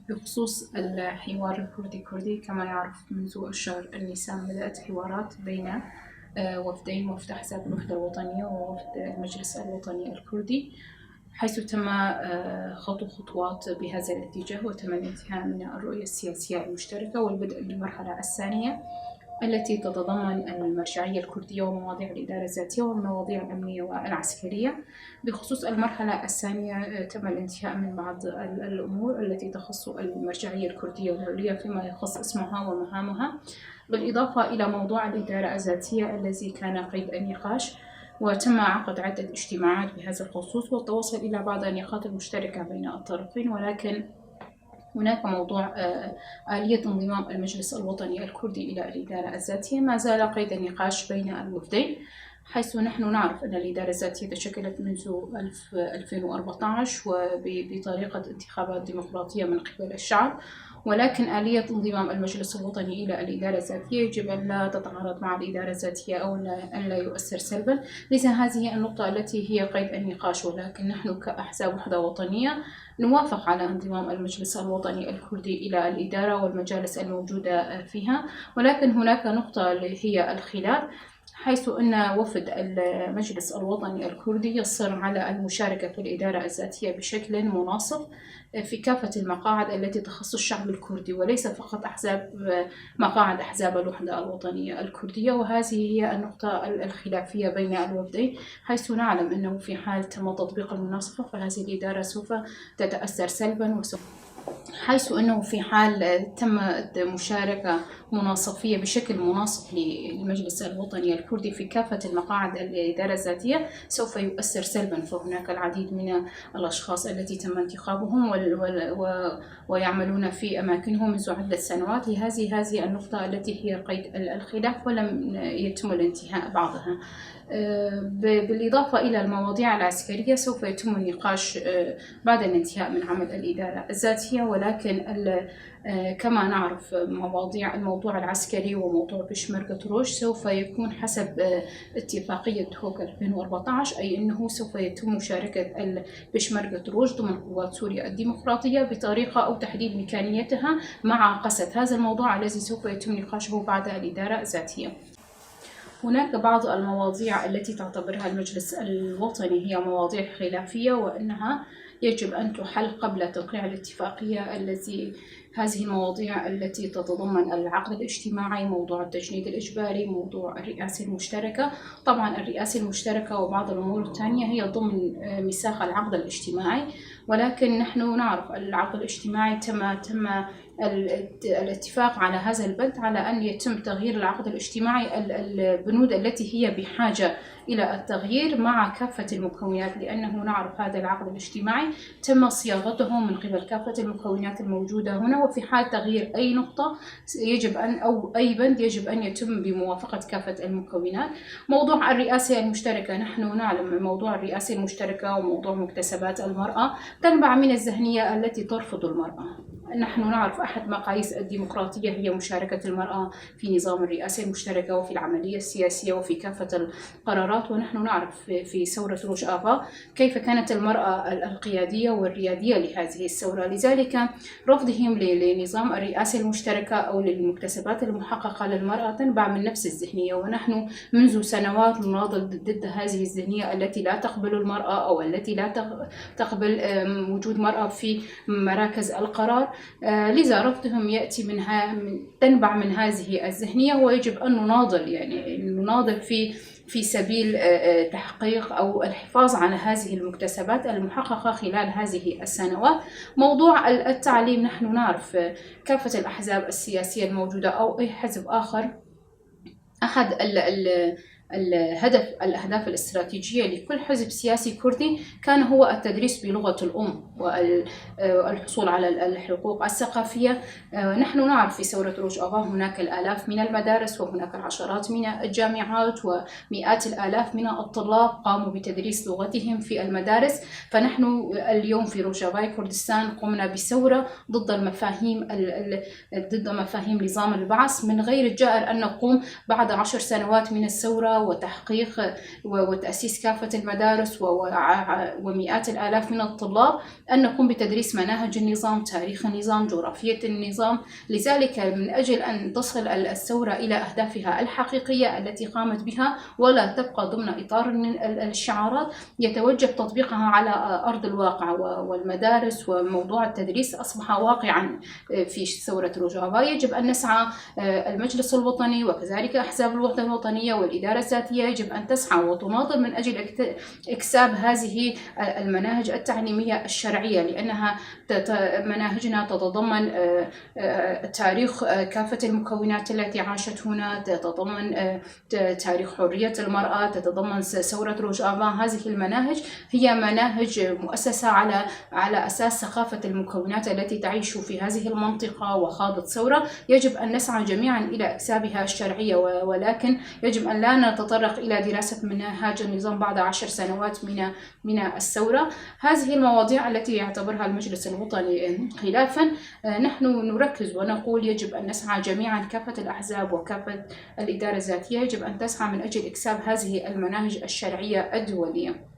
بخصوص الحوار الكردي كما يعرف منذ الشهر النيسان بدأت حوارات بين وفدين، وفد أحزاب الوحدة الوطنية ووفد المجلس الوطني الكردي، حيث تم خطو خطوات بهذا الاتجاه، وتم الانتهاء من الرؤية السياسية المشتركة والبدء بالمرحلة الثانية التي تتضمن المرجعية الكردية ومواضيع الإدارة الذاتية والمواضيع الأمنية والعسكرية. بخصوص المرحلة الثانية تم الانتهاء من بعض الأمور التي تخص المرجعية الكردية العليا فيما يخص اسمها ومهامها، بالإضافة إلى موضوع الإدارة الذاتية الذي كان قيد النقاش، وتم عقد عدة اجتماعات بهذا الخصوص والتوصل إلى بعض النقاط المشتركة بين الطرفين. ولكن هناك موضوع آلية انضمام المجلس الوطني الكردي إلى الإدارة الذاتية ما زال قيد النقاش بين الوفدين، حيث نحن نعرف أن الإدارة الذاتية تشكلت منذ 2014 وبطريقة انتخابات ديمقراطية من قبل الشعب، ولكن آلية انضمام المجلس الوطني إلى الإدارة الذاتية يجب أن لا تتعارض مع الإدارة الذاتية أو أن لا يؤثر سلبا. لذا هذه النقطة التي هي قيد النقاش، ولكن نحن كأحزاب وحدة وطنية نوافق على انضمام المجلس الوطني الكردي إلى الإدارة والمجالس الموجودة فيها. ولكن هناك نقطة هي الخلاف، حيث أن وفد المجلس الوطني الكردي يصر على المشاركة في الإدارة الذاتية بشكل مناصف في كافة المقاعد التي تخص الشعب الكردي، وليس فقط مقاعد أحزاب الوحدة الوطنية الكردية. وهذه هي النقطة الخلافية بين الوفدين، حيث نعلم أنه في حال تم تطبيق المناصفة فهذه الإدارة سوف تتأثر سلبا، حيث أنه في حال تم مشاركة مناصفية بشكل مناصف للمجلس الوطني الكردي في كافة المقاعد الإدارة الذاتية سوف يؤثر سلبا. فهناك العديد من الأشخاص التي تم انتخابهم ويعملون في أماكنهم منذ عدة سنوات لهذه النقطة التي هي قيد الخلاف ولم يتم الانتهاء بعضها. بالإضافة إلى المواضيع العسكرية سوف يتم النقاش بعد الانتهاء من عمل الإدارة الذاتية، ولكن كما نعرف الموضوع العسكري وموضوع بشمركة روج سوف يكون حسب اتفاقية هوك 2014، أي أنه سوف يتم مشاركة بشمركة روج ضمن قوات سوريا الديمقراطية بطريقة أو تحديد ميكانيتها مع قسد هذا الموضوع الذي سوف يتم نقاشه بعد الإدارة الذاتية. هناك بعض المواضيع التي تعتبرها المجلس الوطني هي مواضيع خلافية، وأنها يجب أن تحل قبل توقيع الاتفاقية هذه المواضيع التي تتضمن العقد الاجتماعي، موضوع التجنيد الإجباري، موضوع الرئاسة المشتركة. طبعا الرئاسة المشتركة وبعض الأمور الثانية هي ضمن ميثاق العقد الاجتماعي، ولكن نحن نعرف العقد الاجتماعي تم الاتفاق على هذا البند على أن يتم تغيير العقد الاجتماعي البنود التي هي بحاجة إلى التغيير مع كافة المكونات، لأنه نعرف هذا العقد الاجتماعي تم صياغته من قبل كافة المكونات الموجودة هنا، وفي حال تغيير أي نقطة أو أي بند يجب أن يتم بموافقة كافة المكونات. موضوع الرئاسة المشتركة، نحن نعلم موضوع الرئاسة المشتركة وموضوع مكتسبات المرأة تنبع من الذهنية التي ترفض المرأة. نحن نعرف أحد مقاييس الديمقراطية هي مشاركة المرأة في نظام الرئاسة المشتركة وفي العملية السياسية وفي كافة القرارات، ونحن نعرف في ثورة روج آفا كيف كانت المرأة القيادية والريادية لهذه الثورة. لذلك رفضهم لنظام الرئاسة المشتركة أو للمكتسبات المحققة للمرأة تنبع من نفس الذهنية، ونحن منذ سنوات نناضل ضد هذه الذهنية التي لا تقبل المرأة أو التي لا تقبل وجود مرأة في مراكز القرار. لذا رفضهم يأتي تنبع من هذه الذهنية، ويجب أن نناضل في سبيل تحقيق أو الحفاظ على هذه المكتسبات المحققة خلال هذه السنوات. موضوع التعليم، نحن نعرف كافة الأحزاب السياسية الموجودة أو أي حزب آخر أحد الأهداف الاستراتيجية لكل حزب سياسي كردي كان هو التدريس بلغة الأم والحصول على الحقوق الثقافية. نحن نعرف في ثورة روج آفا هناك الآلاف من المدارس وهناك العشرات من الجامعات ومئات الآلاف من الطلاب قاموا بتدريس لغتهم في المدارس. فنحن اليوم في روجافاي كردستان قمنا بثورة ضد مفاهيم نظام البعث. من غير الجائر أن نقوم بعد 10 سنوات من الثورة الثقافة وتحقيق وتأسيس كافة المدارس ومئات الآلاف من الطلاب، أن نقوم بتدريس مناهج النظام، تاريخ النظام، جغرافية النظام. لذلك من أجل أن تصل الثورة إلى أهدافها الحقيقية التي قامت بها ولا تبقى ضمن إطار الشعارات، يتوجب تطبيقها على أرض الواقع والمدارس، وموضوع التدريس أصبح واقعا في ثورة روجافا. يجب أن نسعى المجلس الوطني وكذلك أحزاب الوحدة الوطنية والإدارة الذاتية يجب أن تسعى وتناضل من أجل إكساب هذه المناهج التعليمية الشرعية، لأنها مناهجنا تتضمن تاريخ كافة المكونات التي عاشت هنا، تتضمن تاريخ حرية المرأة، تتضمن ثورة روجافا. هذه المناهج هي مناهج مؤسسة على أساس ثقافة المكونات التي تعيش في هذه المنطقة وخاضت ثورة. يجب أن نسعى جميعا إلى إكسابها الشرعية، ولكن يجب أن لا نتطرق إلى دراسة منهاج النظام بعد 10 سنوات من الثورة. هذه المواضيع التي يعتبرها المجلس الوطني خلافا، نحن نركز ونقول يجب أن نسعى جميعا، كافة الأحزاب وكافة الإدارة الذاتية يجب أن تسعى من أجل إكساب هذه المناهج الشرعية الدولية.